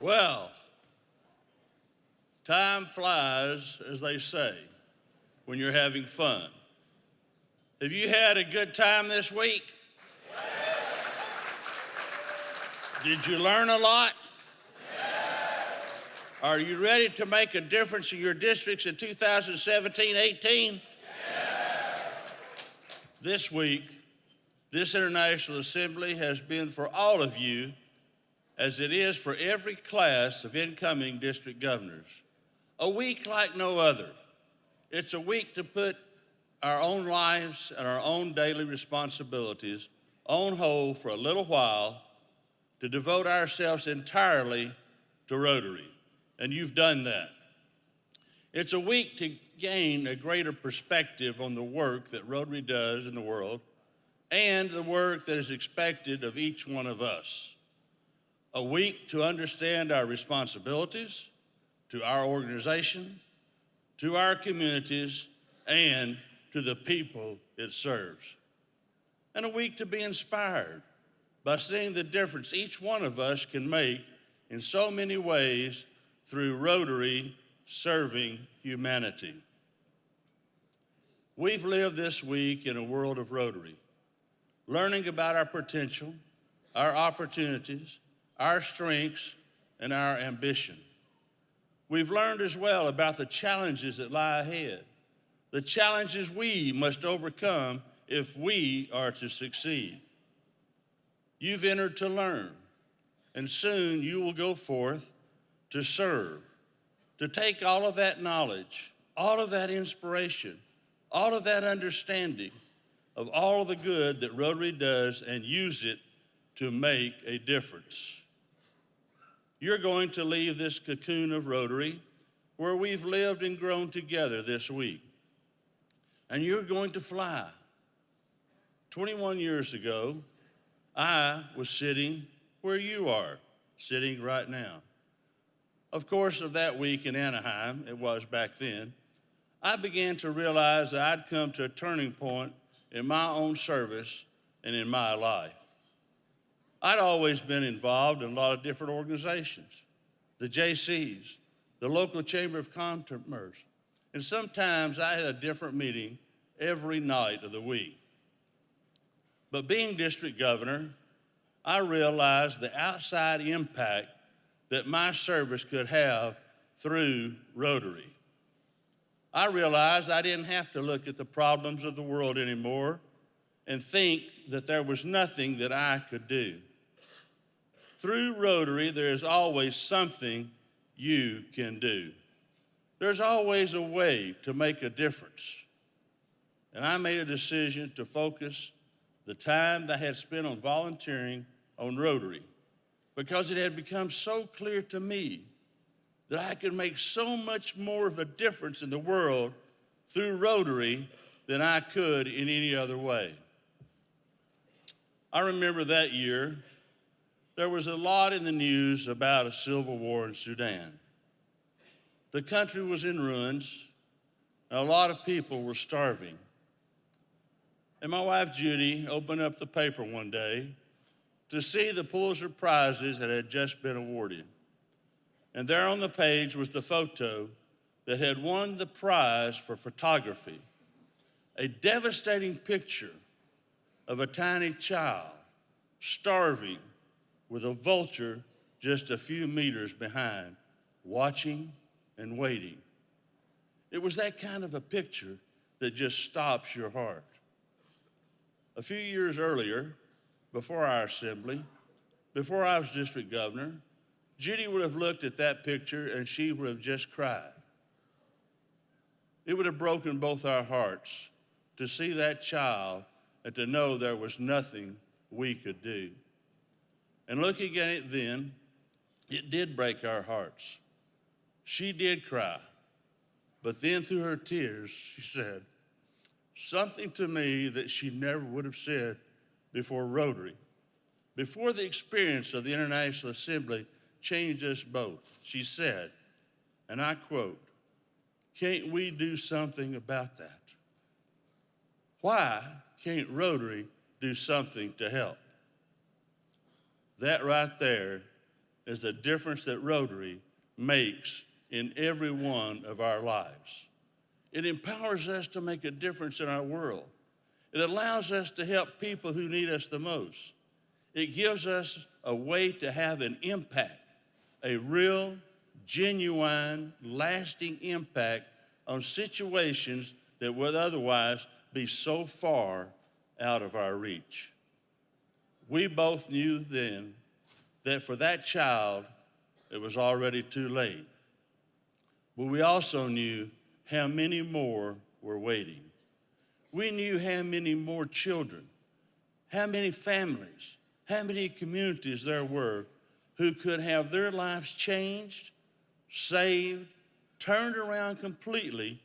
Well, time flies, as they say, when you're having fun. Have you had a good time this week? Did you learn a lot? Are you ready to make a difference in your districts in 2017-18? This week, this International Assembly has been for all of you as it is for every class of incoming district governors. A week like no other. It's a week to put our own lives and our own daily responsibilities on hold for a little while to devote ourselves entirely to Rotary, and you've done that. It's a week to gain a greater perspective on the work that Rotary does in the world and the work that is expected of each one of us. A week to understand our responsibilities to our organization, to our communities, and to the people it serves. And a week to be inspired by seeing the difference each one of us can make in so many ways through Rotary serving humanity. We've lived this week in a world of Rotary, learning about our potential, our opportunities, our strengths, and our ambition. We've learned as well about the challenges that lie ahead, the challenges we must overcome if we are to succeed. You've entered to learn, and soon you will go forth to serve, to take all of that knowledge, all of that inspiration, all of that understanding of all of the good that Rotary does and use it to make a difference. You're going to leave this cocoon of Rotary where we've lived and grown together this week. And you're going to fly. 21 years ago, I was sitting where you are, sitting right now. Of course, of that week in Anaheim, it was back then, I began to realize that I'd come to a turning point in my own service and in my life. I'd always been involved in a lot of different organizations, the JCs, the local Chamber of Commerce, and sometimes I had a different meeting every night of the week. But being district governor, I realized the outside impact that my service could have through Rotary. I realized I didn't have to look at the problems of the world anymore and think that there was nothing that I could do. Through Rotary, there is always something you can do. There's always a way to make a difference. And I made a decision to focus the time that I had spent on volunteering on Rotary because it had become so clear to me that I could make so much more of a difference in the world through Rotary than I could in any other way. I remember that year, there was a lot in the news about a civil war in Sudan. The country was in ruins, and a lot of people were starving. And my wife, Judy, opened up the paper one day to see the Pulitzer Prizes that had just been awarded. And there on the page was the photo that had won the prize for photography, a devastating picture of a tiny child starving with a vulture just a few meters behind, watching and waiting. It was that kind of a picture that just stops your heart. A few years earlier, before our assembly, before I was district governor, Judy would have looked at that picture and she would have just cried. It would have broken both our hearts to see that child and to know there was nothing we could do. And looking at it then, it did break our hearts. She did cry, but then through her tears, she said something to me that she never would have said before Rotary, before the experience of the International Assembly changed us both. She said, and I quote, "Can't we do something about that? Why can't Rotary do something to help?" That right there is the difference that Rotary makes in every one of our lives. It empowers us to make a difference in our world. It allows us to help people who need us the most. It gives us a way to have an impact, a real, genuine, lasting impact on situations that would otherwise be so far out of our reach. We both knew then that for that child, it was already too late. But we also knew how many more were waiting. We knew how many more children, how many families, how many communities there were who could have their lives changed, saved, turned around completely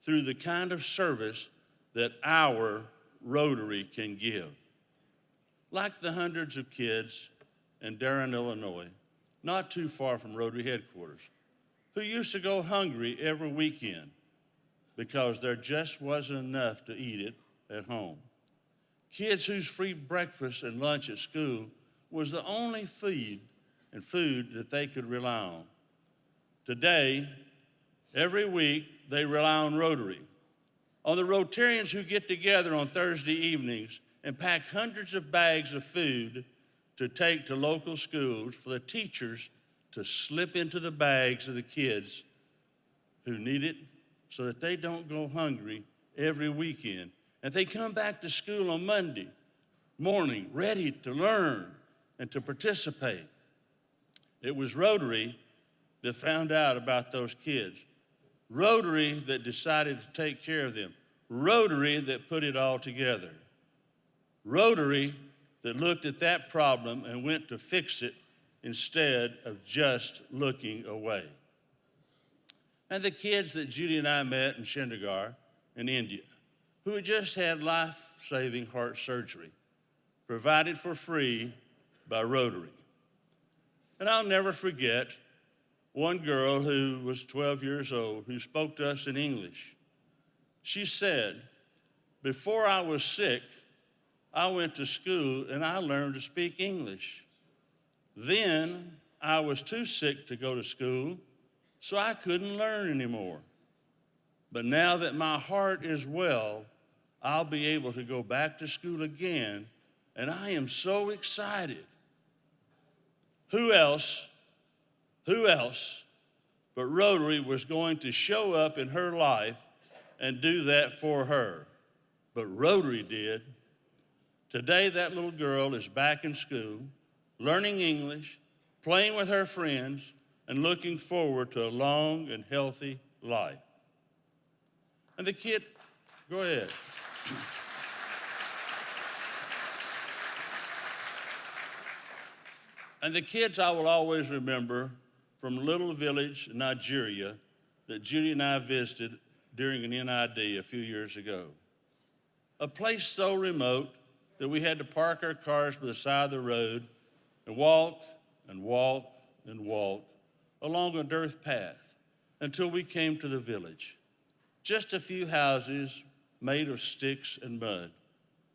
through the kind of service that our Rotary can give. Like the hundreds of kids in Darren, Illinois, not too far from Rotary headquarters, who used to go hungry every weekend because there just wasn't enough to eat it at home. Kids whose free breakfast and lunch at school was the only feed and food that they could rely on. Today, every week, they rely on Rotary, on the Rotarians who get together on Thursday evenings and pack hundreds of bags of food to take to local schools for the teachers to slip into the bags of the kids who need it so that they don't go hungry every weekend. And they come back to school on Monday morning ready to learn and to participate. It was Rotary that found out about those kids. Rotary that decided to take care of them. Rotary that put it all together. Rotary that looked at that problem and went to fix it instead of just looking away. And the kids that Judy and I met in Chandigarh in India, who had just had life-saving heart surgery, provided for free by Rotary. And I'll never forget one girl who was 12 years old who spoke to us in English. She said, "Before I was sick, I went to school and I learned to speak English. Then I was too sick to go to school, so I couldn't learn anymore. But now that my heart is well, I'll be able to go back to school again, and I am so excited." Who else but Rotary was going to show up in her life and do that for her? But Rotary did. Today, that little girl is back in school, learning English, playing with her friends, and looking forward to a long and healthy life. And the kid, go ahead. And the kids I will always remember from a little village in Nigeria that Judy and I visited during an NID a few years ago. A place so remote that we had to park our cars by the side of the road and walk and walk and walk along a dirt path until we came to the village. Just a few houses made of sticks and mud.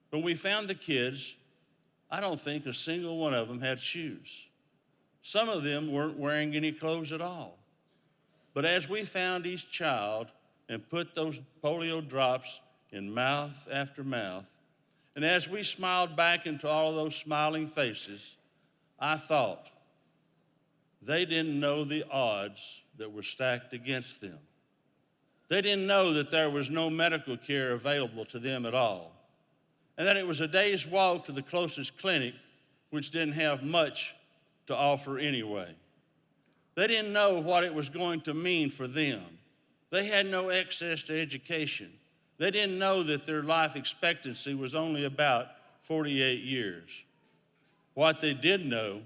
When we found the kids, I don't think a single one of them had shoes. Some of them weren't wearing any clothes at all. But as we found each child and put those polio drops in mouth after mouth, and as we smiled back into all of those smiling faces, I thought, they didn't know the odds that were stacked against them. They didn't know that there was no medical care available to them at all, and that it was a day's walk to the closest clinic, which didn't have much to offer anyway. They didn't know what it was going to mean for them. They had no access to education. They didn't know that their life expectancy was only about 48 years. What they did know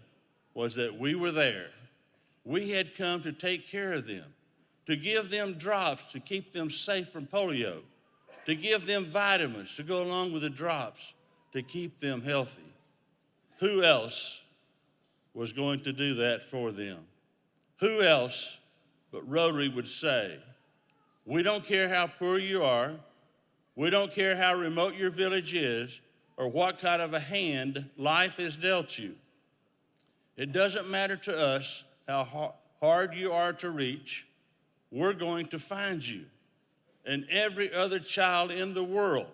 was that we were there. We had come to take care of them, to give them drops to keep them safe from polio, to give them vitamins to go along with the drops to keep them healthy. Who else was going to do that for them? Who else but Rotary would say, we don't care how poor you are, we don't care how remote your village is, or what kind of a hand life has dealt you. It doesn't matter to us how hard you are to reach. We're going to find you and every other child in the world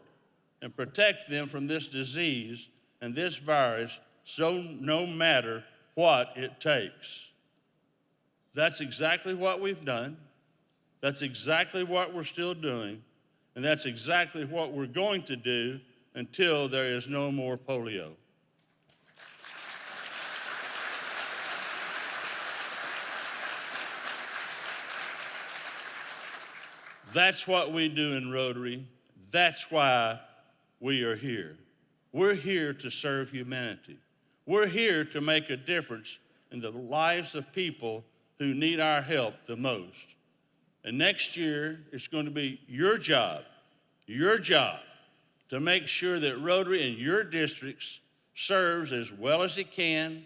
and protect them from this disease and this virus, so no matter what it takes. That's exactly what we've done. That's exactly what we're still doing. And that's exactly what we're going to do until there is no more polio. That's what we do in Rotary. That's why we are here. We're here to serve humanity. We're here to make a difference in the lives of people who need our help the most. And next year, it's going to be your job to make sure that Rotary in your districts serves as well as it can,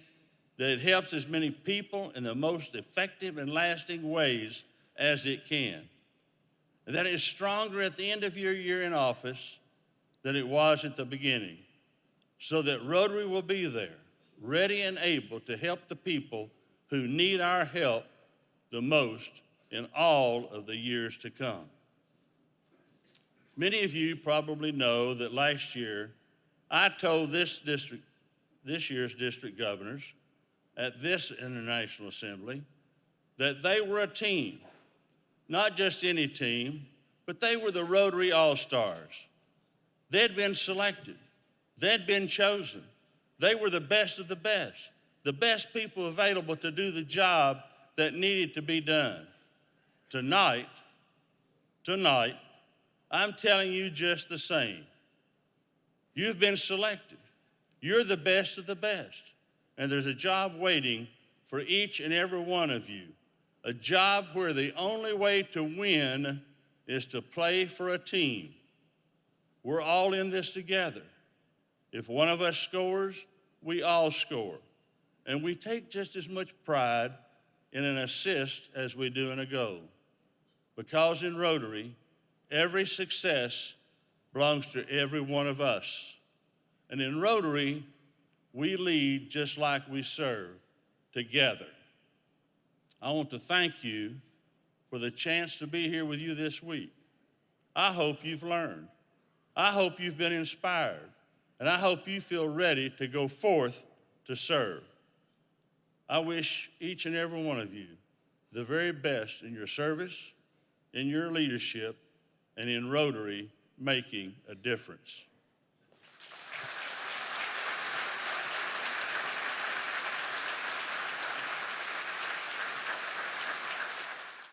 that it helps as many people in the most effective and lasting ways as it can. And that is stronger at the end of your year in office than it was at the beginning, so that Rotary will be there, ready and able to help the people who need our help the most in all of the years to come. Many of you probably know that last year I told this year's district governors at this International Assembly that they were a team. Not just any team, but they were the Rotary All-Stars. They'd been selected. They'd been chosen. They were the best of the best people available to do the job that needed to be done. Tonight, I'm telling you just the same. You've been selected. You're the best of the best. And there's a job waiting for each and every one of you. A job where the only way to win is to play for a team. We're all in this together. If one of us scores, we all score. And we take just as much pride in an assist as we do in a goal. Because in Rotary, every success belongs to every one of us. And in Rotary, we lead just like we serve, together. I want to thank you for the chance to be here with you this week. I hope you've learned. I hope you've been inspired. And I hope you feel ready to go forth to serve. I wish each and every one of you the very best in your service, in your leadership, and in Rotary making a difference.